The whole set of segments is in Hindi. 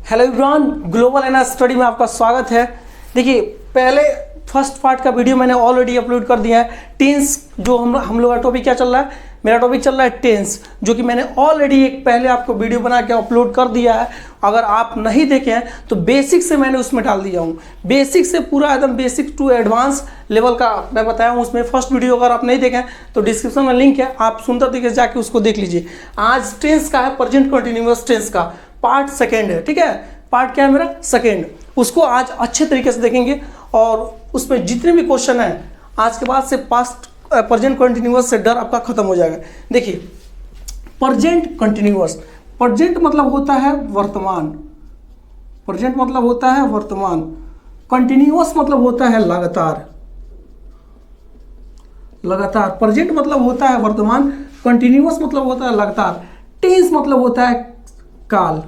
Hello everyone, global NR study में आपका स्वागत है। देखिए, पहले फर्स्ट पार्ट का वीडियो मैंने ऑलरेडी अपलोड कर दिया है। टेंस जो हम लोग का टॉपिक क्या चल रहा है, मेरा टॉपिक चल रहा है टेंस, जो कि मैंने ऑलरेडी एक पहले आपको वीडियो बना के अपलोड कर दिया है। अगर आप नहीं देखे हैं तो बेसिक से मैंने उसमें डाल दिया हूँ। बेसिक से पूरा एकदम बेसिक टू एडवांस लेवल का मैं बताया हूँ उसमें। फर्स्ट वीडियो अगर आप नहीं देखें तो डिस्क्रिप्शन में लिंक है, आप सुंदर तरीके से जाके उसको देख लीजिए। आज टेंस का है, प्रेजेंट कंटिन्यूअस टेंस का पार्ट सेकेंड है। ठीक है, पार्ट क्या है मेरा, सेकेंड। उसको आज अच्छे तरीके से देखेंगे और उसमें जितने भी क्वेश्चन हैं आज के बाद से पास्ट प्रेजेंट कंटिन्यूअस से डर आपका खत्म हो जाएगा। देखिए, प्रेजेंट कंटिन्यूअस, प्रेजेंट मतलब होता है वर्तमान, प्रेजेंट मतलब होता है वर्तमान, कंटिन्यूअस मतलब होता है लगातार, लगातार। प्रेजेंट मतलब होता है वर्तमान, कंटिन्यूअस मतलब होता है लगातार। टेंस मतलब होता है काल,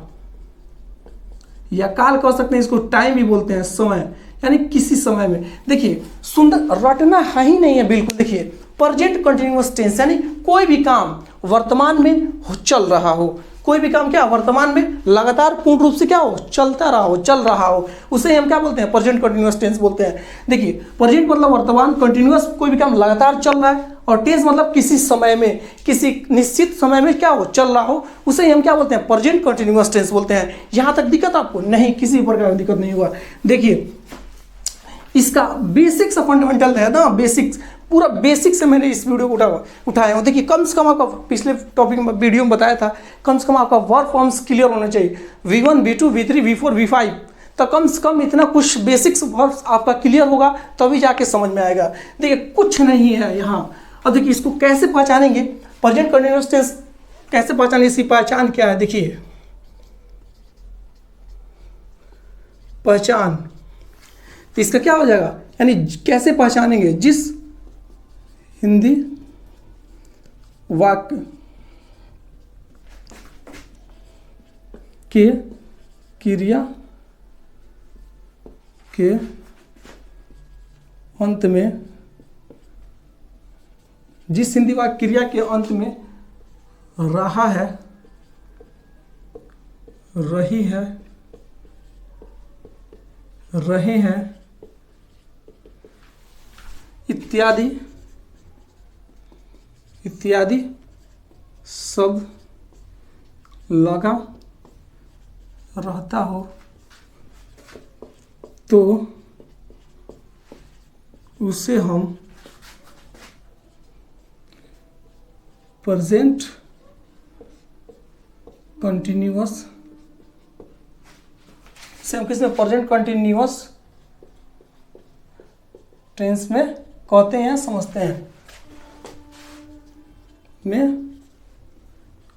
या काल कह सकते हैं, इसको टाइम भी बोलते हैं, समय, यानी किसी समय में। देखिए, सुंदर रटना है ही नहीं है बिल्कुल। देखिए, प्रेजेंट कंटिन्यूअस टेंस यानी कोई भी काम वर्तमान में चल रहा हो, कोई भी काम क्या वर्तमान में लगातार पूर्ण रूप से क्या हो, चलता रहा हो, चल रहा हो, उसे हम क्या बोलते हैं, प्रेजेंट कंटिन्यूअस टेंस बोलते हैं। देखिए, प्रेजेंट मतलब वर्तमान, कंटिन्यूअस कोई भी काम लगातार चल रहा है, और टेंस मतलब किसी समय में, किसी निश्चित समय में क्या हो, चल रहा हो, उसे हम क्या बोलते हैं, प्रेजेंट कंटिन्यूअस टेंस बोलते हैं। यहां तक दिक्कत आपको नहीं, किसी प्रकार की दिक्कत नहीं हुआ। देखिए, इसका बेसिक सा फंडामेंटल है ना, बेसिक्स, पूरा बेसिक से मैंने इस वीडियो को उठाया हूँ। देखिए, कम से कम आपका पिछले टॉपिक में वीडियो में बताया था, कम से कम आपका वर्ब फॉर्म्स क्लियर होना चाहिए, V1 V2 V3 V4 V5, तो कम से कम इतना कुछ बेसिक्स वर्ब्स आपका क्लियर होगा तभी जाके समझ में आएगा। देखिए, कुछ नहीं है यहाँ। अब देखिए, इसको कैसे पहचानेंगे, प्रेजेंट कंटिन्यूअस टेंस कैसे पहचानेंगे, इसकी पहचान क्या है। देखिए, पहचान, तो इसका क्या हो जाएगा, यानी कैसे पहचानेंगे, जिस हिंदी वाक्य के क्रिया के अंत में, जिस हिंदी वाक्य क्रिया के अंत में रहा है, रही है, रहे हैं इत्यादि इत्यादि सब लगा रहता हो तो उसे हम प्रेजेंट कंटिन्यूअस से हम किसमें, प्रेजेंट कंटिन्यूअस टेंस में कहते हैं, समझते हैं, में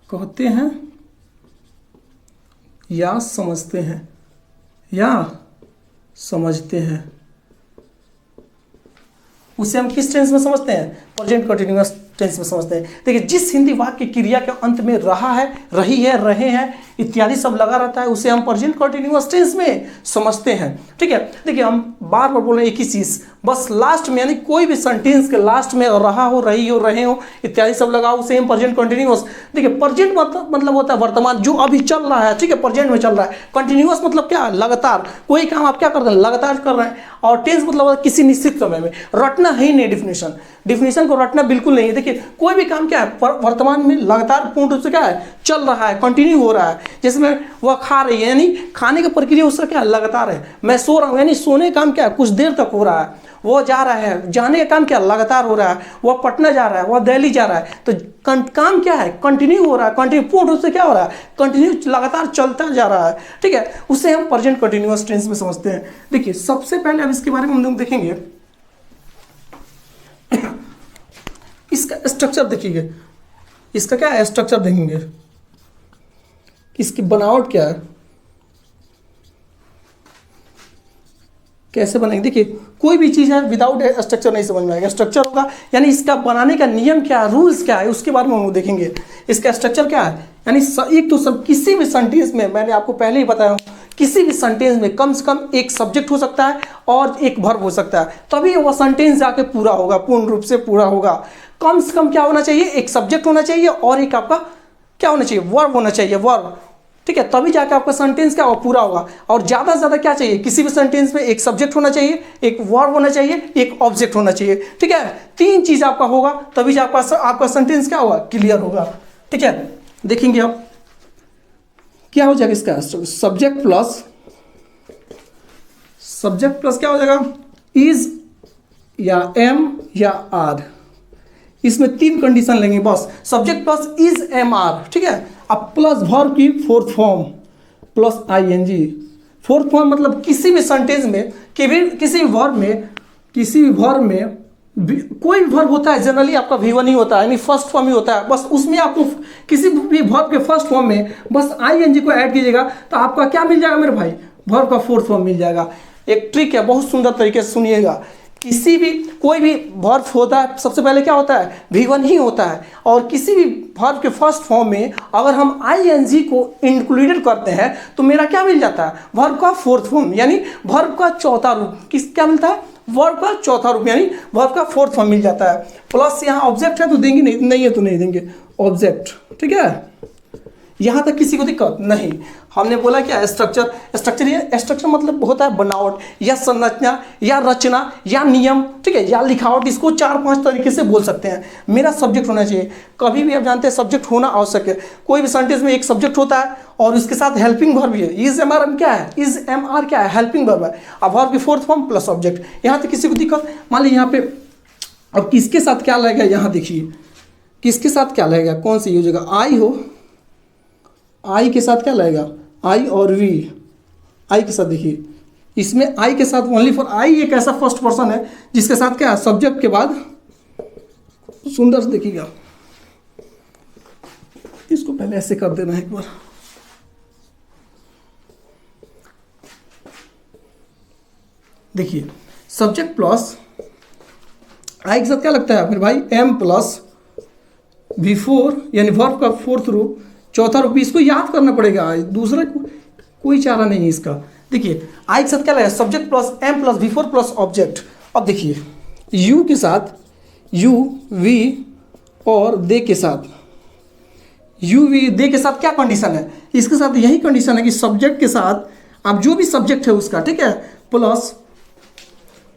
कहते हैं या समझते हैं, या समझते हैं। उसे हम किस टेंस में समझते हैं, प्रेजेंट कंटिन्यूअस टेंस में समझते हैं। देखिए, जिस हिंदी वाक्य क्रिया के अंत में रहा है, रही है, रहे हैं इत्यादि सब लगा रहता है, उसे हम प्रेजेंट कंटिन्यूअस टेंस में समझते हैं। ठीक है, देखिए, हम बार बार बोल रहे हैं एक ही चीज, बस लास्ट में, यानी कोई भी सेंटेंस के लास्ट में रहा हो, रही हो, रहे हो इत्यादि सब लगा, उसे हम प्रेजेंट कंटिन्यूअस। देखिए, प्रेजेंट मतलब होता है वर्तमान, जो अभी चल रहा है। ठीक है, प्रेजेंट में चल रहा है। कंटिन्यूअस मतलब क्या, लगातार, कोई काम आप क्या कर रहे हैं, लगातार कर रहे हैं। और टेंस मतलब किसी निश्चित समय में। रटना है ही नहीं, डिफिनेशन को रटना बिल्कुल नहीं है। देखिए, कोई भी काम क्या है, वर्तमान में लगातार पूर्ण रूप से क्या है, चल रहा है, कंटिन्यू हो रहा है। जैसे मैं वह खा रही है, यानी खाने की प्रक्रिया उसका क्या है, लगातार है। मैं सो रहा हूँ, यानी सोने का काम क्या है, कुछ देर तक हो रहा है। वो जा रहा है, जाने का काम क्या, लगातार हो रहा है। वह पटना जा रहा है, वह दिल्ली जा रहा है, तो काम क्या है, कंटिन्यू हो रहा है, कंटिन्यू पूर्ण रूप से क्या हो रहा है, कंटिन्यू लगातार चलता जा रहा है। ठीक है, उसे हम प्रेजेंट कंटिन्यूअस टेंस में समझते हैं। देखिए, सबसे पहले अब इसके बारे में हम लोग देखेंगे, इसका स्ट्रक्चर देखिए, इसका क्या है, स्ट्रक्चर देखेंगे, इसकी बनावट क्या है, कैसे बनेगी। देखिए, कोई भी चीज़ है विदाउट स्ट्रक्चर नहीं समझ में आएगा। स्ट्रक्चर होगा, यानी इसका बनाने का नियम क्या है, रूल्स क्या है, उसके बारे में हम लोग देखेंगे। इसका स्ट्रक्चर क्या है, यानी एक तो सब, किसी भी सेंटेंस में, मैंने आपको पहले ही बताया हूँ, किसी भी सेंटेंस में कम से कम एक सब्जेक्ट हो सकता है और एक वर्ब हो सकता है, तभी वह सेंटेंस जाके पूरा होगा, पूर्ण रूप से पूरा होगा। कम से कम क्या होना चाहिए, एक सब्जेक्ट होना चाहिए और एक आपका क्या होना चाहिए, वर्ब होना चाहिए, वर्ब। ठीक है, तभी जाके आपका सेंटेंस क्या होगा, पूरा होगा। और ज़्यादा से ज़्यादा क्या चाहिए, किसी भी सेंटेंस में एक सब्जेक्ट होना चाहिए, एक वर्ब होना चाहिए, एक ऑब्जेक्ट होना चाहिए। ठीक है, 3 चीज़ आपका होगा तभी आपका सेंटेंस क्या होगा, क्लियर होगा। ठीक है, देखेंगे अब क्या हो जाएगा इसका, सब्जेक्ट प्लस क्या हो जाएगा, इज या एम या आर। इसमें 3 कंडीशन लेंगे बस, subject plus is am are. ठीक है, अब प्लस वर्ब की 4th form plus ING. 4th form मतलब किसी भी सेंटेंस में, किसी भी वर्ब में कोई भी वर्ब होता है जनरली आपका V1 ही होता है, यानी फर्स्ट फॉर्म ही होता है। बस उसमें आपको किसी भी वर्ब के फर्स्ट फॉर्म में बस आईएनजी को ऐड कीजिएगा तो आपका क्या मिल जाएगा मेरे भाई, वर्ब का 4th फॉर्म मिल जाएगा। एक ट्रिक है, बहुत सुंदर तरीके से सुनिएगा। कोई भी वर्ब होता है सबसे पहले क्या होता है, V1 ही होता है। और किसी भी वर्ब के फर्स्ट फॉर्म में अगर हम आईएनजी को इंक्लूडेड करते हैं तो मेरा क्या मिल जाता है, वर्ब का 4th फॉर्म, यानी वर्ब का चौथा रूप। क्या मिलता है, वर्ब का चौथा रूप, यानी वर्ब का 4th फॉर्म मिल जाता है। प्लस यहाँ ऑब्जेक्ट है तो देंगे, नहीं है तो नहीं देंगे ऑब्जेक्ट। ठीक है, यहाँ तक किसी को दिक्कत नहीं। हमने बोला क्या, स्ट्रक्चर मतलब होता है बनावट या संरचना या रचना या नियम। ठीक है, या लिखावट, इसको 4-5 तरीके से बोल सकते हैं। मेरा सब्जेक्ट होना चाहिए, कभी भी आप जानते हैं सब्जेक्ट होना आवश्यक है। कोई भी सेंटेंस में एक सब्जेक्ट होता है और उसके साथ हेल्पिंग वर्ब भी है। इज एम आर क्या है, इज एम आर क्या है, हेल्पिंग वर्ब है। अब वर्ब की 4th फॉर्म प्लस ऑब्जेक्ट। यहाँ तक किसी को दिक्कत, मान लीजिए यहाँ पे अब किसके साथ क्या लगेगा, यहाँ देखिए किसके साथ क्या लगेगा, कौन सी यूज होगा, आई हो, आई के साथ क्या लगेगा, आई और वी। आई के साथ देखिए, इसमें आई के साथ ओनली फॉर आई एक ऐसा फर्स्ट पर्सन है जिसके साथ क्या है, सब्जेक्ट के बाद सुंदर से देखिएगा, इसको पहले ऐसे कर देना है एक बार। देखिए सब्जेक्ट प्लस आई के साथ क्या लगता है मेरे भाई, एम प्लस V4 यानी वर्ब का 4th रूप, चौथा रूप। इसको याद करना पड़ेगा, दूसरा कोई चारा नहीं है इसका। देखिए आई के साथ क्या लगेगा, subject plus am plus V4 plus object. अब देखिए यू के साथ यू वी और दे के साथ यू वी दे के साथ क्या कंडीशन है, इसके साथ यही कंडीशन है कि सब्जेक्ट के साथ आप जो भी सब्जेक्ट है उसका, ठीक है, प्लस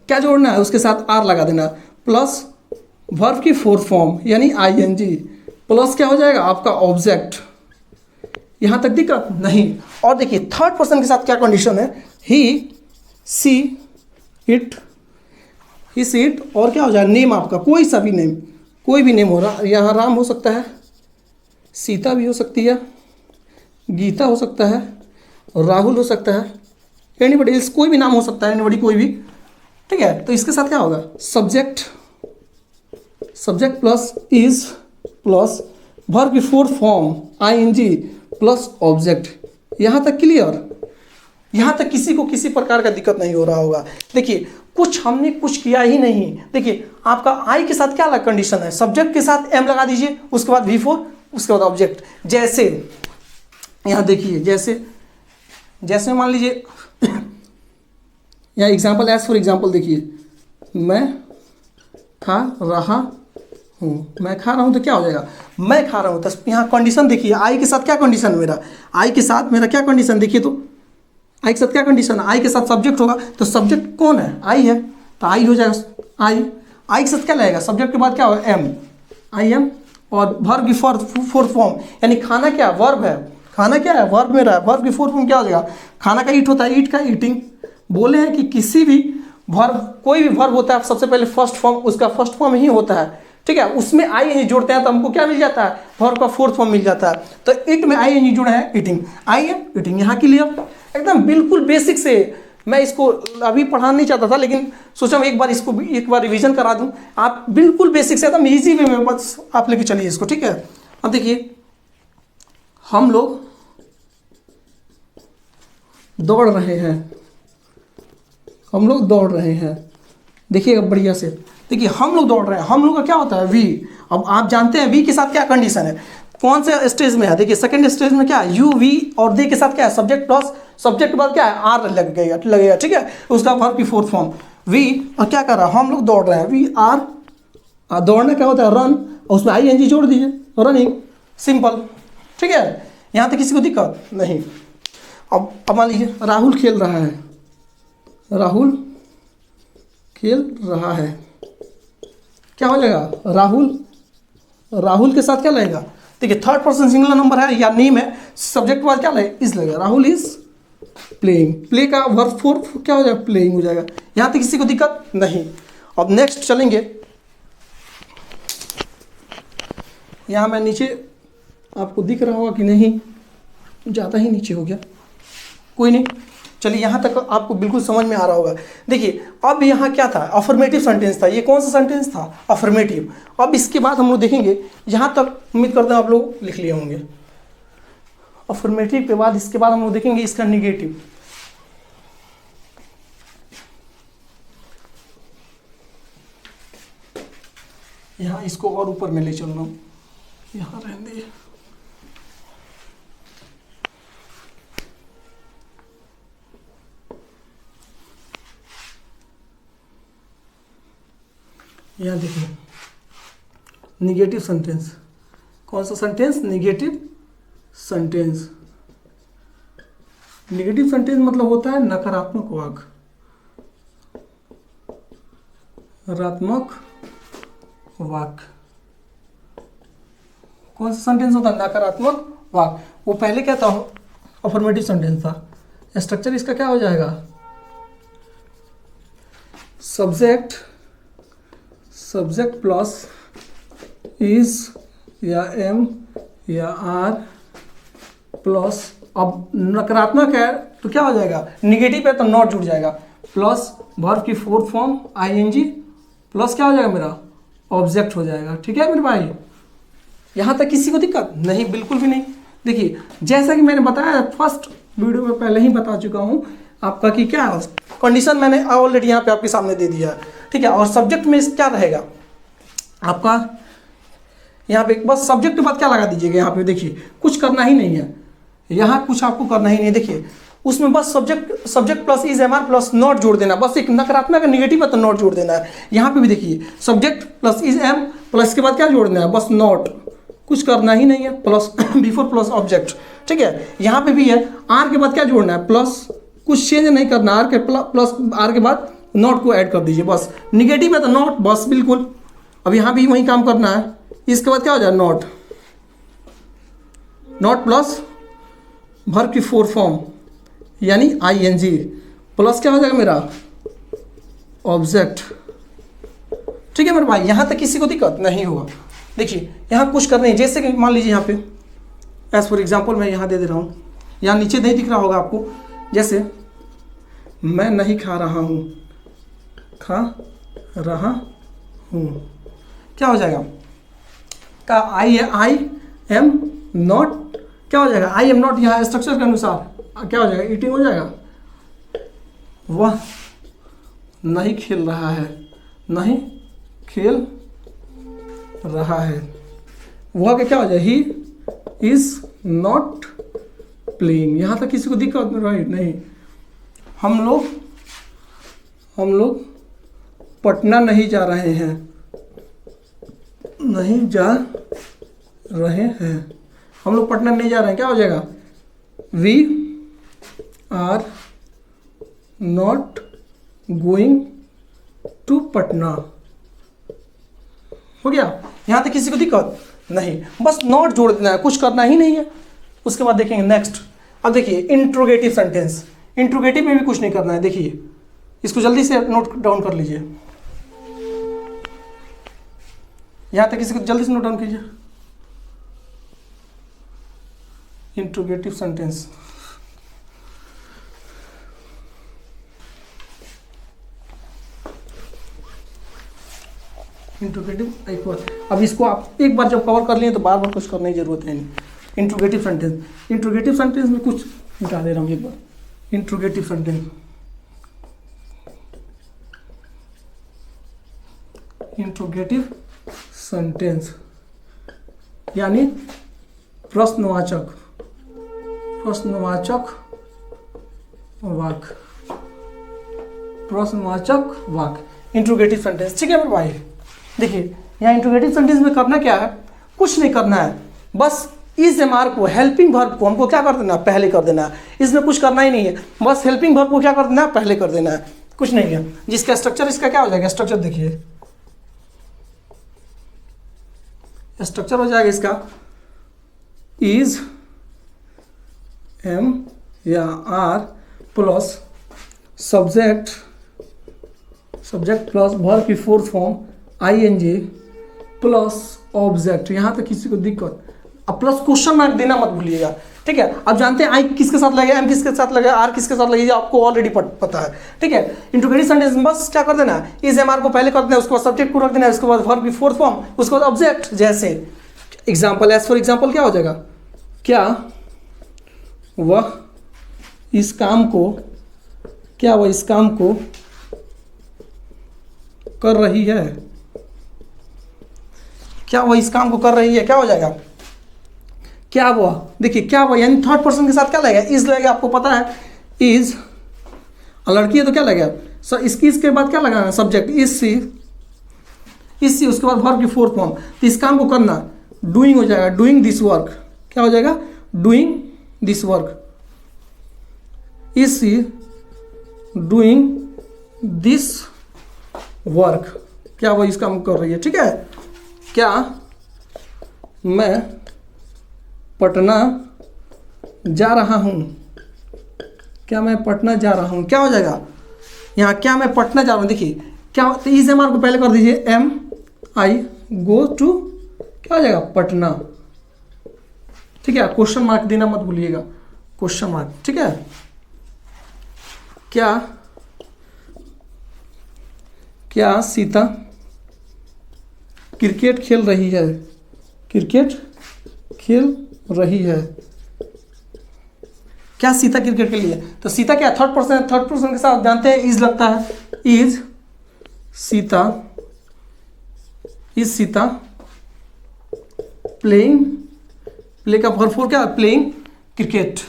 क्या जोड़ना है, उसके साथ आर लगा देना, प्लस वर्ब की 4th फॉर्म यानी आईएनजी, प्लस क्या हो जाएगा आपका ऑब्जेक्ट। यहां तक दिक्कत नहीं। और देखिए 3rd पर्सन के साथ क्या कंडीशन है, ही see it, he see it, और क्या हो जाएगा नेम आपका, कोई सा भी नेम, कोई भी नेम हो रहा, यहाँ राम हो सकता है, सीता भी हो सकती है, गीता हो सकता है, राहुल हो सकता है, एनीबडी एल्स, कोई भी नाम हो सकता है, एनीबडी कोई भी। ठीक है, तो इसके साथ क्या होगा, subject plus is plus verb की 4th form ING plus object. यहाँ तक क्लियर, यहाँ तक किसी को किसी प्रकार का दिक्कत नहीं हो रहा होगा। देखिए हमने कुछ किया ही नहीं। देखिए आपका आई के साथ क्या अलग कंडीशन है, सब्जेक्ट के साथ एम लगा दीजिए, उसके बाद V4, उसके बाद ऑब्जेक्ट। जैसे यहाँ देखिए, जैसे मान लीजिए यहाँ एग्जाम्पल, एज फॉर एग्जाम्पल देखिए, मैं खा रहा हूँ, मैं खा रहा हूँ तो क्या हो जाएगा, मैं खा रहा हूँ। तो यहाँ कंडीशन देखिए, आई के साथ क्या कंडीशन है मेरा, आई के साथ मेरा क्या कंडीशन देखिए, तो आई के साथ क्या कंडीशन है, आई के साथ सब्जेक्ट होगा, तो सब्जेक्ट कौन है, आई है, तो आई हो जाएगा आई के साथ क्या लगेगा, सब्जेक्ट के बाद क्या होगा, एम, आई एम, और वर्ब की 4th फॉर्म यानी खाना क्या वर्ब है, खाना क्या है वर्ब मेरा, वर्ब की 4th फॉर्म क्या हो जाएगा, खाना का ईट होता है, ईट का ईटिंग। बोले हैं कि किसी भी वर्ब, कोई भी वर्ब होता है सबसे पहले फर्स्ट फॉर्म, उसका फर्स्ट फॉर्म ही होता है, ठीक है, उसमें आई एन जोड़ते हैं तो हमको क्या मिल जाता है, वर्ब का 4th फॉर्म मिल जाता है। तो इट में आई एन जुड़ा है, ईटिंग, आई एम ईटिंग। यहाँ के लिए एकदम बिल्कुल बेसिक से, मैं इसको अभी पढ़ाना नहीं चाहता था लेकिन सोचा एक बार इसको एक बार रिवीजन करा दूं। आप बिल्कुल बेसिक से एकदम ईजी वे में बस आप लेके चलिए इसको, ठीक है। अब देखिए हम लोग दौड़ रहे हैं, देखिए बढ़िया से देखिए, हम लोग दौड़ रहे हैं, हम लोग का क्या होता है वी। अब आप जानते हैं वी के साथ क्या कंडीशन है, कौन से स्टेज में है, देखिए सेकंड स्टेज में क्या है, यू वी और दे के साथ क्या है, सब्जेक्ट प्लस सब्जेक्ट के बाद क्या है, आर लगेगा, ठीक है, उसका वर्ब की 4th फॉर्म वी। और क्या कर रहा है, हम लोग दौड़ रहे हैं, वी आर, दौड़ना क्या होता है रन, और उसमें आई एन जी जोड़ दीजिए, रनिंग, सिंपल, ठीक है। यहाँ तक किसी को दिक्कत नहीं। अब मान लीजिए राहुल खेल रहा है, राहुल खेल रहा है, क्या हो जाएगा, राहुल के साथ क्या लगेगा, देखिए थर्ड पर्सन सिंगुलर नंबर है या नेम है, सब्जेक्ट के बाद क्या लगेगा, इज लगेगा, राहुल इज प्लेइंग, प्ले का वर्ब फोर क्या हो जाएगा, प्लेइंग हो जाएगा। यहाँ तक किसी को दिक्कत नहीं। अब नेक्स्ट चलेंगे, यहाँ मैं नीचे, आपको दिख रहा होगा कि नहीं, ज़्यादा ही नीचे हो गया, कोई नहीं, चलिए यहाँ तक आपको बिल्कुल समझ में आ रहा होगा। देखिए अब यहाँ क्या था, अफर्मेटिव सेंटेंस था, ये कौन सा सेंटेंस था, अफर्मेटिव। अब इसके बाद हम लोग देखेंगे, यहाँ तक उम्मीद करते हैं आप लोग लिख लिए होंगे। अफर्मेटिव के बाद इसके बाद हम लोग देखेंगे इसका निगेटिव। यहाँ इसको और ऊपर में ले चल रहा हूँ, यहाँ रहने दीजिए। यहाँ देखिए निगेटिव सेंटेंस, कौन सा sentence, negative sentence. Negative sentence मतलब होता है नकारात्मक वाक्य, नकारात्मक वाक्य। कौन सा सेंटेंस होता है, नकारात्मक वाक्य। वो पहले क्या था, अफर्मेटिव सेंटेंस था। स्ट्रक्चर इसका क्या हो जाएगा, सब्जेक्ट प्लस इज या एम या आर प्लस, अब नकारात्मक है तो क्या हो जाएगा, निगेटिव है तो नॉट जुड़ जाएगा, प्लस वर्ब की फोर्थ फॉर्म आईएनजी प्लस क्या हो जाएगा मेरा, ऑब्जेक्ट हो जाएगा। ठीक है मेरे भाई, यहाँ तक किसी को दिक्कत नहीं, बिल्कुल भी नहीं। देखिए जैसा कि मैंने बताया फर्स्ट वीडियो में, पहले ही बता चुका हूँ आपका कि क्या कंडीशन मैंने ऑलरेडी यहाँ पे आपके सामने दे दिया है। ठीक है, और सब्जेक्ट में क्या रहेगा आपका, यहाँ पे बस सब्जेक्ट के बाद क्या लगा दीजिएगा, यहाँ पे देखिए कुछ करना ही नहीं है, यहाँ कुछ आपको करना ही नहीं। देखिए उसमें बस subject plus is am are plus not जोड़ देना, बस एक नकारात्मक नेगेटिव है तो नॉट जोड़ देना है। यहाँ पे भी देखिए subject plus is am plus के बाद क्या जोड़ना है, बस नॉट, कुछ करना ही नहीं है, प्लस बिफोर प्लस ऑब्जेक्ट। ठीक है, यहाँ पे भी है, आर के बाद क्या जोड़ना है, प्लस, कुछ चेंज नहीं करना, आर के प्लस आर के बाद नॉट को ऐड कर दीजिए, बस निगेटिव है तो नॉट, बस बिल्कुल। अब यहाँ भी वही काम करना है, इसके बाद क्या हो जाए, नॉट प्लस वर्ब की फोर फॉर्म यानी आईएनजी प्लस क्या हो जाएगा मेरा, ऑब्जेक्ट। ठीक है मेरे भाई, यहाँ तक किसी को दिक्कत नहीं होगा। देखिए यहाँ कुछ करना है, जैसे कि मान लीजिए यहाँ पे एज फॉर एग्जाम्पल मैं यहाँ दे रहा हूँ, यहाँ नीचे नहीं दिख रहा होगा आपको, जैसे मैं नहीं खा रहा हूँ, खा रहा हूँ, क्या हो जाएगा, का आई एम नॉट, क्या हो जाएगा, आई एम नॉट, यहाँ स्ट्रक्चर के अनुसार क्या हो जाएगा, ईटिंग हो जाएगा। वह नहीं खेल रहा है, नहीं खेल रहा है, वह क्या हो जाए, ही इज नॉट प्लेइंग। यहाँ तक किसी को दिक्कत नहीं। हम लोग पटना नहीं जा रहे हैं, नहीं जा रहे हैं, हम लोग पटना नहीं जा रहे हैं, क्या हो जाएगा, we are not going to Patna. हो गया, यहाँ तक किसी को दिक्कत नहीं, बस नॉट जोड़ देना है, कुछ करना ही नहीं है। उसके बाद देखेंगे नेक्स्ट। अब देखिए इंट्रोगेटिव सेंटेंस, इंट्रोगेटिव में भी कुछ नहीं करना है। देखिए इसको जल्दी से नोट डाउन कर लीजिए, यहाँ तक किसी को जल्दी से नोट डाउन कीजिए। इंट्रोगेटिव सेंटेंस, इंट्रोगेटिव एक बार, अब इसको आप एक बार जब कवर कर लिए तो बार बार कुछ करने की जरूरत है नहीं। इंट्रोगेटिव सेंटेंस में कुछ निकाल दे रहा हूँ एक बार। इंट्रोगेटिव सेंटेंस यानी प्रश्नवाचक वाक्य, इंट्रोगेटिव सेंटेंस। ठीक है मेरे भाई, देखिए यहाँ इंट्रोगेटिव सेंटेंस में करना क्या है, कुछ नहीं करना है, बस इस एम आर को हेल्पिंग वर्ब को हमको क्या कर देना, पहले कर देना है। इसमें कुछ करना ही नहीं है, बस हेल्पिंग वर्ब को क्या कर देना है, पहले कर देना है, कुछ नहीं है। जिसका स्ट्रक्चर इसका क्या हो जाएगा, स्ट्रक्चर देखिए, स्ट्रक्चर हो जाएगा इसका इज एम या are plus subject plus verb की fourth form ING plus object. यहाँ तक किसी को दिक्कत, अब प्लस क्वेश्चन मार्क देना मत भूलिएगा, ठीक है। अब जानते हैं आई किसके साथ लगेगा, एम किसके साथ लगेगा, आर किसके साथ लगेगा, आपको ऑलरेडी पता है, ठीक है। इंट्रोगेटिव सेंटेंस में बस क्या कर देना है, इस एम आर को पहले कर देना है, उसके बाद सब्जेक्ट को रख देना है, उसके बाद वर्ब की फोर्थ फॉर्म, उसके बाद ऑब्जेक्ट। जैसे एग्जाम्पल, एज फॉर एग्जाम्पल क्या हो जाएगा, क्या वह इस काम को कर रही है, क्या वह इस काम को कर रही है, क्या हो जाएगा, क्या वह, देखिए क्या वह यानी थर्ड पर्सन के साथ क्या लगेगा, इज लगेगा, आपको पता है इज, लड़की है तो क्या लगेगा, इसके बाद क्या लगाना, सब्जेक्ट इज सी, उसके बाद वर्ब की फोर्थ फॉर्म। तो इस काम को करना डूइंग हो जाएगा, डूइंग दिस वर्क, क्या हो जाएगा, doing this work, is she doing this work, क्या वो इस काम कर रही है, ठीक है। क्या मैं पटना जा रहा हूँ, क्या मैं पटना जा रहा हूँ, क्या हो जाएगा यहाँ, क्या मैं पटना जा रहा हूँ। देखिए क्या, तो इस एम आर को पहले कर दीजिए, एम आई गो टू, क्या हो जाएगा, पटना, ठीक है। क्वेश्चन मार्क देना मत भूलिएगा, क्वेश्चन मार्क, ठीक है। क्या सीता क्रिकेट खेल रही है, क्या सीता क्रिकेट के लिए, तो सीता क्या थर्ड पर्सन के साथ जानते हैं इज लगता है, इज सीता प्लेइंग, प्ले का वर्ब फोर क्या, प्लेइंग क्रिकेट,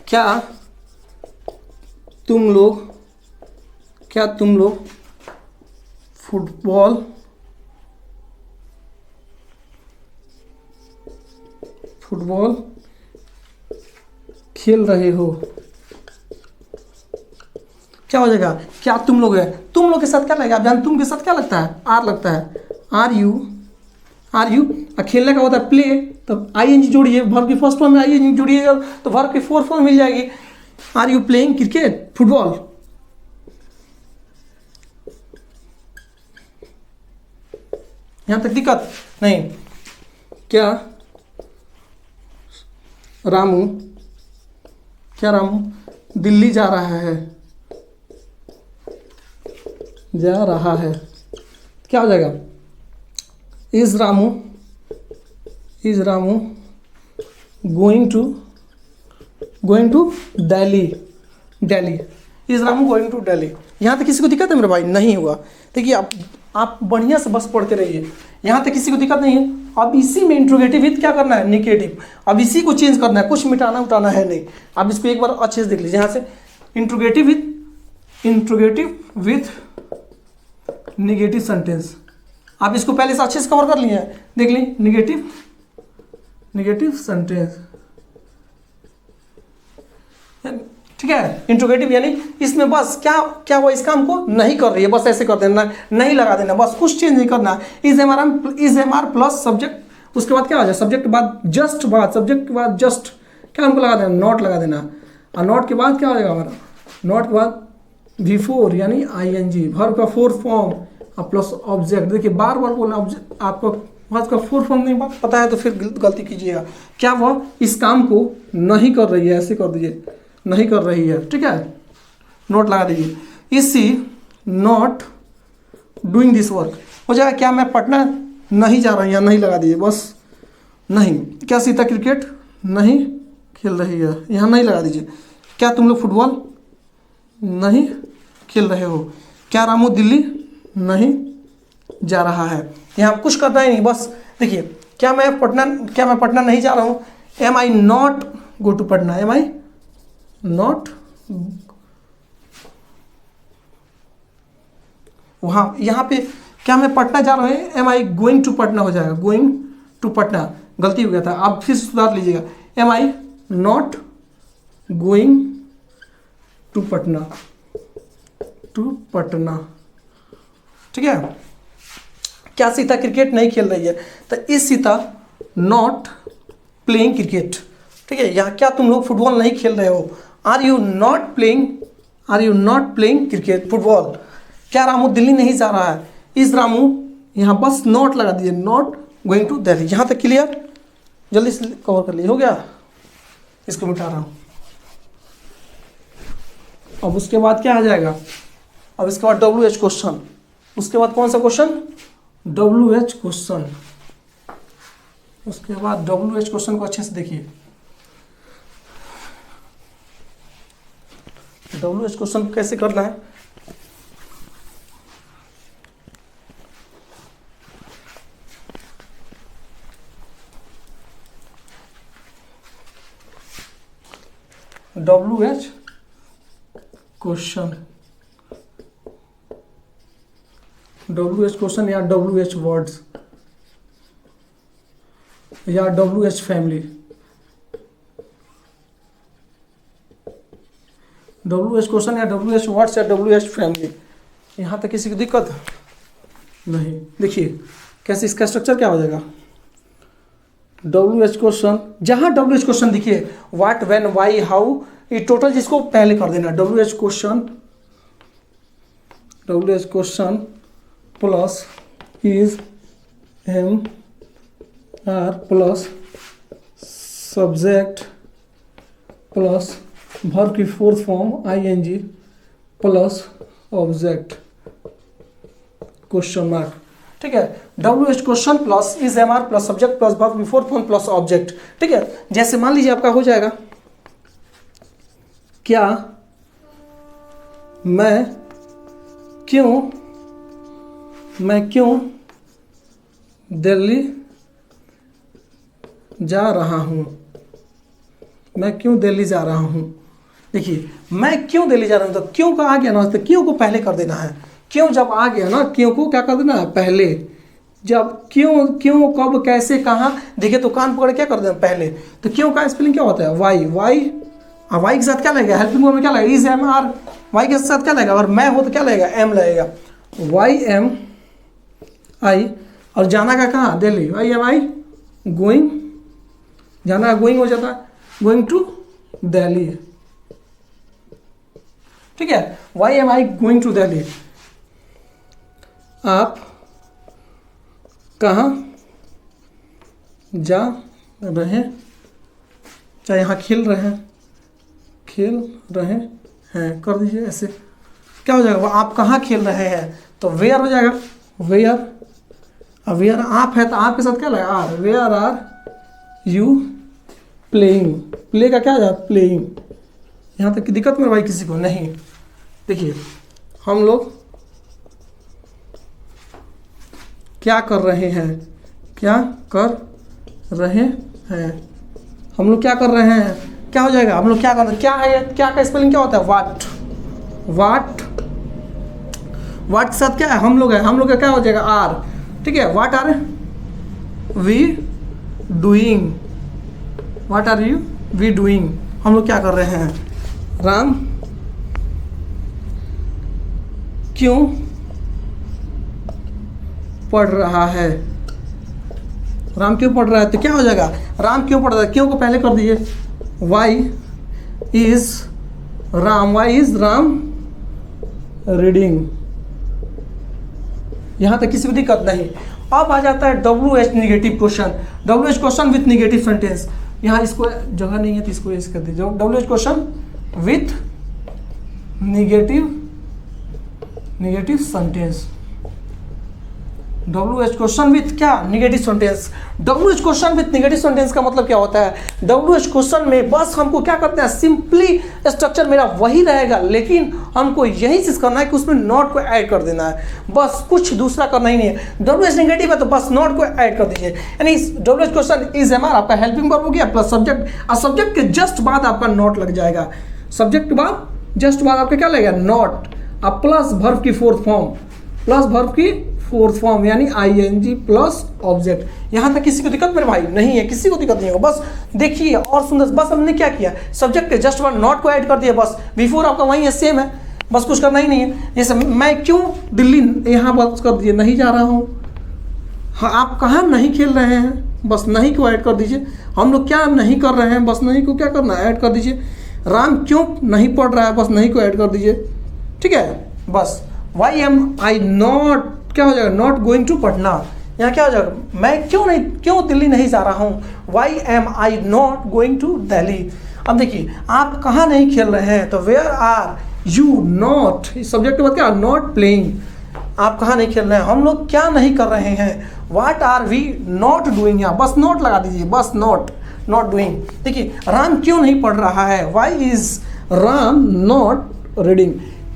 क्या तुम लोग फुटबॉल खेल रहे हो, क्या हो जाएगा, क्या तुम लोग है, तुम लोग के साथ क्या लगेगा, आप जानते तुम के साथ क्या लगता है, आर लगता है, आर यू, और खेलने का होता है प्ले, तो आईएनजी जोड़िए, वर्ब की फर्स्ट फॉर्म में आईएनजी जोड़िएगा तो वर्ब की फोर्थ फॉर्म मिल जाएगी, are you playing cricket, football. यहां तक दिक्कत नहीं। क्या रामू दिल्ली जा रहा है, क्या हो जाएगा, is Ramu going to Delhi, is Ramu going to Delhi. यहाँ तक किसी को दिक्कत है मेरे भाई, नहीं हुआ। देखिए आप बढ़िया से बस पढ़ते रहिए, यहाँ तक किसी को दिक्कत नहीं है। अब इसी में इंट्रोगेटिव विथ क्या करना है, निगेटिव, अब इसी को चेंज करना है, कुछ मिटाना उठाना है नहीं। आप इसको एक बार अच्छे से देख लीजिए, यहाँ से इंट्रोगेटिव विथ निगेटिव सेंटेंस, आप इसको पहले से अच्छे से कवर कर लिए हैं, देख ली, निगेटिव सेंटेंस, ठीक है। इंट्रोगेटिव यानी इसमें बस क्या वो इस काम को नहीं कर रही है, बस ऐसे कर देना, नहीं लगा देना, बस कुछ चेंज नहीं करना। Is am are plus subject, उसके बाद क्या हो जाए, सब्जेक्ट के बाद जस्ट, सब्जेक्ट के बाद जस्ट क्या हमको लगा देना, नॉट लगा देना, और नॉट के बाद क्या हो जाएगा हमारा, नॉट के बाद V4 यानी आईएनजी, वर्ब का फोर्थ फॉर्म और प्लस ऑब्जेक्ट। देखिए बार बार बोलना, आपको वर्ब का फोर्थ फॉर्म नहीं पता है तो फिर गलती कीजिएगा। क्या वह इस काम को नहीं कर रही है, ऐसे कर दीजिए, नहीं कर रही है, ठीक है, नोट लगा दीजिए। Is she not doing this work हो जाएगा। क्या मैं पटना नहीं जा रहा हूँ, यहाँ नहीं लगा दीजिए, बस नहीं। क्या सीता क्रिकेट नहीं खेल रही है, यहाँ नहीं लगा दीजिए। क्या तुम लोग फुटबॉल नहीं खेल रहे हो। क्या रामू दिल्ली नहीं जा रहा है, यहाँ कुछ करना ही नहीं, बस देखिए क्या मैं पटना नहीं जा रहा हूँ, am I not go to Patna, am I not, वहाँ यहाँ पे क्या मैं पटना जा रहा हूँ, am I going to Patna हो जाएगा, गोइंग टू पटना, गलती हो गया था, आप फिर सुधार लीजिएगा, am I not going to Patna, to Patna, ठीक है। क्या सीता क्रिकेट नहीं खेल रही है, तो इस सीता नॉट प्लेइंग क्रिकेट, ठीक है। यहाँ क्या तुम लोग फुटबॉल नहीं खेल रहे हो, are you not playing cricket, football. क्या रामू दिल्ली नहीं जा रहा है, इस रामू, यहाँ बस नॉट लगा दीजिए, नॉट गोइंग टू दिल्ली। यहाँ तक क्लियर, जल्दी से कवर कर लीजिए, हो गया, इसको मिटा रहा हूँ। अब उसके बाद क्या आ जाएगा, अब इसके बाद WH क्वेश्चन, उसके बाद कौन सा क्वेश्चन, WH क्वेश्चन। उसके बाद WH क्वेश्चन को अच्छे से देखिए, WH क्वेश्चन कैसे करना है। WH क्वेश्चन, WH क्वेश्चन या WH वर्ड्स या WH फैमिली, WH क्वेश्चन या WH वर्ड्स या WH फैमिली। यहाँ तक किसी की दिक्कत नहीं। देखिए कैसे इसका स्ट्रक्चर क्या हो जाएगा, WH क्वेश्चन, जहाँ WH क्वेश्चन देखिए व्हाट, व्हेन, व्हाई, हाउ, ये टोटल जिसको पहले कर देना, WH question plus is, am, are plus subject plus verb की fourth form ING plus object question mark, ठीक है। WH question plus is, am, are plus subject plus verb की फोर्थ फॉर्म प्लस ऑब्जेक्ट, ठीक है। जैसे मान लीजिए आपका हो जाएगा, क्या मैं क्यों दिल्ली जा रहा हूँ, मैं क्यों दिल्ली जा रहा हूँ। देखिए मैं क्यों दिल्ली जा रहा हूँ, तो क्यों का आ गया ना, तो क्यों को पहले कर देना है। क्यों जब आ गया ना, क्यों को क्या कर देना है पहले। जब क्यों कब कैसे कहाँ, देखिए तो कान पकड़ क्या कर देना पहले। तो क्यों का स्पेलिंग क्या होता है, वाई के साथ क्या लगेगा, हेल्पिंग वर्ब में क्या लगेगा, इज, एम, आर। वाई के साथ क्या लगेगा, अगर मैं हो तो क्या लगेगा, एम लगेगा, YM आई। और जाना का कहाँ, दिल्ली, YM गोइंग, जाना गोइंग हो जाता है, गोइंग टू दिल्ली, ठीक है। YM going to Delhi. आप कहाँ जा रहे, चाहे यहाँ खेल रहे हैं कर दीजिए ऐसे, क्या हो जाएगा, आप कहाँ खेल रहे हैं, तो वेयर हो जाएगा, वेयर। अब वेयर आप है तो आप के साथ क्या लगेगा, are, where are you playing, play का क्या हो जाएगा, प्लेइंग। यहाँ तक की दिक्कत मेरे भाई किसी को नहीं। देखिए हम लोग क्या कर रहे हैं, हम लोग क्या कर रहे हैं, क्या हो जाएगा, हम लोग क्या कर रहे हैं, क्या है, क्या का स्पेलिंग क्या होता है, वाट के साथ क्या है, हम लोग है, हम लोग का क्या हो जाएगा, आर, ठीक है। What are we doing, what are you we doing, हम लोग क्या कर रहे हैं। राम क्यों पढ़ रहा है, राम क्यों पढ़ रहा है, तो क्या हो जाएगा, राम क्यों पढ़ रहा है, क्यों को पहले कर दीजिए, वाई इज राम रीडिंग। यहाँ तक किसी को दिक्कत नहीं। अब आ जाता है WH negative question, WH question with negative sentence. यहाँ इसको जगह नहीं है तो इसको ऐसे कर दीजिए, WH question with negative sentence, WH question with क्या, negative sentence. WH question with negative sentence का मतलब क्या होता है, WH क्वेश्चन में बस हमको क्या करते हैं, सिंपली स्ट्रक्चर मेरा वही रहेगा, लेकिन हमको यही चीज करना है कि उसमें नॉट को ऐड कर देना है, बस कुछ दूसरा करना ही नहीं है। WH निगेटिव है तो बस नॉट को ऐड कर दीजिए, यानी WH question is, am, are आपका हेल्पिंग वर्ब हो गया प्लस सब्जेक्ट, और सब्जेक्ट के जस्ट बाद आपका नॉट लग जाएगा, सब्जेक्ट के बाद जस्ट बाद आपका क्या लगेगा, नॉट, अब प्लस वर्ब की फोर्थ फॉर्म, फोर्थ फॉर्म यानी आईएनजी प्लस ऑब्जेक्ट। यहां तक किसी को दिक्कत मेरे भाई नहीं है, किसी को दिक्कत नहीं होगा। बस देखिए और सुंदर, बस हमने क्या किया, सब्जेक्ट के जस्ट वन नॉट को ऐड कर दिया, बस बिफोर आपका वही है, सेम है, बस कुछ करना ही नहीं है। जैसे मैं क्यों दिल्ली यहाँ बस कर दीजिए, नहीं जा रहा हूँ। हाँ, आप कहाँ नहीं खेल रहे हैं, बस नहीं को ऐड कर दीजिए। हम लोग क्या नहीं कर रहे हैं, बस नहीं को क्या करना है, ऐड कर दीजिए। राम क्यों नहीं पढ़ रहा है, बस नहीं को ऐड कर दीजिए। ठीक है, बस वाई एम आई नॉट, क्या हो जाएगा, नॉट गोइंग टू पटना। यहाँ क्या हो जाएगा, मैं क्यों दिल्ली नहीं जा रहा हूँ, why am I not going to Delhi. अब देखिए आप कहाँ नहीं खेल रहे हैं, तो where are you not, subject के बाद क्या, नॉट प्लेइंग, आप कहाँ नहीं खेल रहे हैं, हम लोग क्या नहीं कर रहे हैं, what are we not doing, यहाँ बस नॉट लगा दीजिए, बस नॉट डूइंग। देखिए राम क्यों नहीं पढ़ रहा है, why is Ram not reading.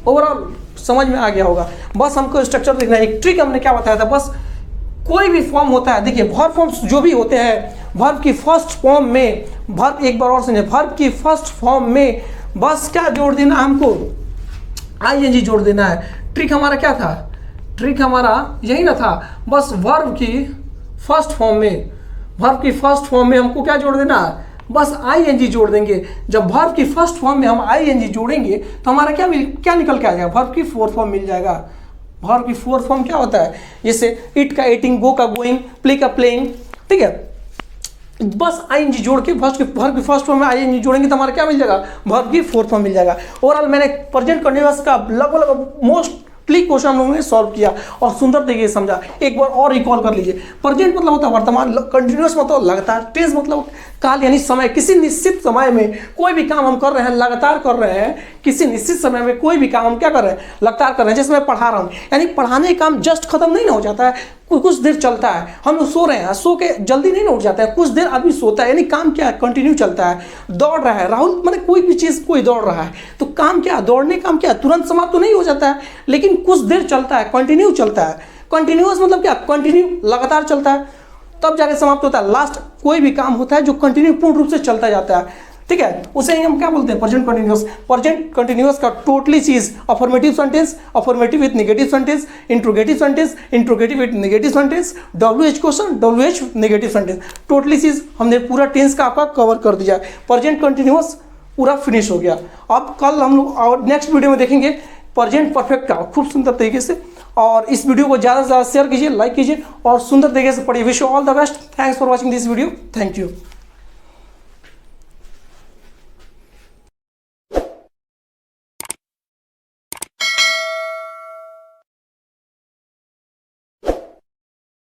Overall समझ में आ गया होगा। बस हमको स्ट्रक्चर देखना है। एक ट्रिक हमने क्या बताया था, बस कोई भी फॉर्म होता है, देखिए वर्ब फॉर्म्स जो भी होते हैं, वर्ब की फर्स्ट फॉर्म में, वर्ब एक बार और सुनिए, वर्ब की फर्स्ट फॉर्म में बस क्या जोड़ देना, हमको आईएनजी जोड़ देना है। ट्रिक हमारा क्या था, ट्रिक हमारा यही ना था, बस वर्ब की फर्स्ट फॉर्म में, वर्ब की फर्स्ट फॉर्म में हमको क्या जोड़ देना है, बस आईएनजी जोड़ देंगे। जब वर्ब की फर्स्ट फॉर्म में हम आईएनजी जोड़ेंगे तो हमारा क्या निकल के आ जाएगा, वर्ब की फोर्थ फॉर्म मिल जाएगा। वर्ब की फोर्थ फॉर्म क्या होता है, जैसे इट का ईटिंग, गो का गोइंग, प्ले का प्लेइंग। ठीक है, बस आईएनजी जोड़ के वर्ब की फर्स्ट फॉर्म में आईएनजी जोड़ेंगे तो हमारा क्या मिल जाएगा, वर्ब की फोर्थ फॉर्म मिल जाएगा। ओवरऑल मैंने प्रेजेंट कंटीन्यूअस का लगभग मोस्ट क्वेश्चन हम लोगों ने सॉल्व किया और सुंदर तरीके से समझा। एक बार और रिकॉल कर लीजिए। प्रेजेंट मतलब होता है वर्तमान, कंटिन्यूअस मतलब लगातार, टेंस मतलब काल यानी समय, किसी निश्चित समय में कोई भी काम हम कर रहे हैं, लगातार कर रहे हैं, किसी निश्चित समय में कोई भी काम हम क्या कर रहे हैं, लगातार कर रहे हैं। जैसे मैं पढ़ा रहा हूँ, यानी पढ़ाने का काम जस्ट खत्म नहीं ना हो जाता है, कुछ देर चलता है। हम लोग सो रहे हैं, सो के जल्दी नहीं ना उठ जाते हैं, कुछ देर आदमी सोता है, यानी काम क्या है, कंटिन्यू चलता है। दौड़ रहा है राहुल, मैंने कोई भी चीज़ कोई दौड़ रहा है, तो काम क्या, दौड़ने काम क्या, तुरंत समाप्त तो नहीं हो जाता है, लेकिन कुछ देर चलता है, कंटिन्यू चलता है। कंटिन्यूअस मतलब क्या, कंटिन्यू लगातार चलता है, तब जाके समाप्त होता है। लास्ट कोई भी काम होता है जो कंटिन्यू पूर्ण रूप से चलता जाता है। ठीक है, उसे ही हम क्या बोलते हैं, प्रेजेंट कंटिन्यूअस। प्रेजेंट कंटिन्यूअस का टोटली चीज affirmative sentence, affirmative with negative sentence, interrogative sentence, interrogative with negative sentence, WH question, WH negative sentence, totally चीज हमने पूरा टेंस का आपका कवर कर दिया। प्रेजेंट कंटिन्यूअस पूरा फिनिश हो गया। अब कल हम लोग और नेक्स्ट वीडियो में देखेंगे प्रेजेंट परफेक्ट का खूब सुंदर तरीके से। और इस वीडियो को ज़्यादा से ज़्यादा शेयर कीजिए, लाइक कीजिए और सुंदर तरीके से पढ़िए। Wish you all the best. Thanks for watching this video. Thank you.